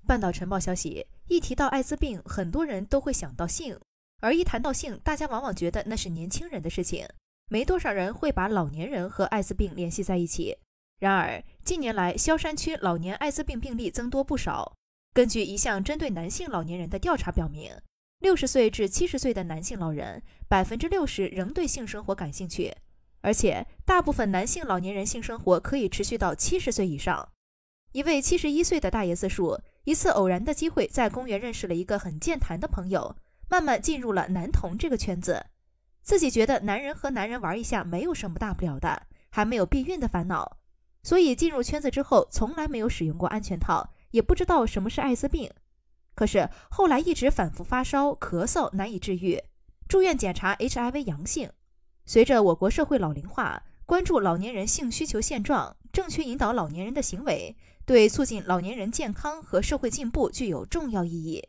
半岛晨报消息，一提到艾滋病，很多人都会想到性，而一谈到性，大家往往觉得那是年轻人的事情，没多少人会把老年人和艾滋病联系在一起。然而，近年来萧山区老年艾滋病病例增多不少。根据一项针对男性老年人的调查表明，60岁至70岁的男性老人，60%仍对性生活感兴趣，而且大部分男性老年人性生活可以持续到70岁以上。一位71岁的大爷自述，一次偶然的机会在公园认识了一个很健谈的朋友，慢慢进入了男同这个圈子。自己觉得男人和男人玩一下没有什么大不了的，还没有避孕的烦恼，所以进入圈子之后从来没有使用过安全套，也不知道什么是艾滋病。可是后来一直反复发烧、咳嗽难以治愈，住院检查 HIV 阳性。随着我国社会老龄化，关注老年人性需求现状，正确引导老年人的行为，对促进老年人健康和社会进步具有重要意义。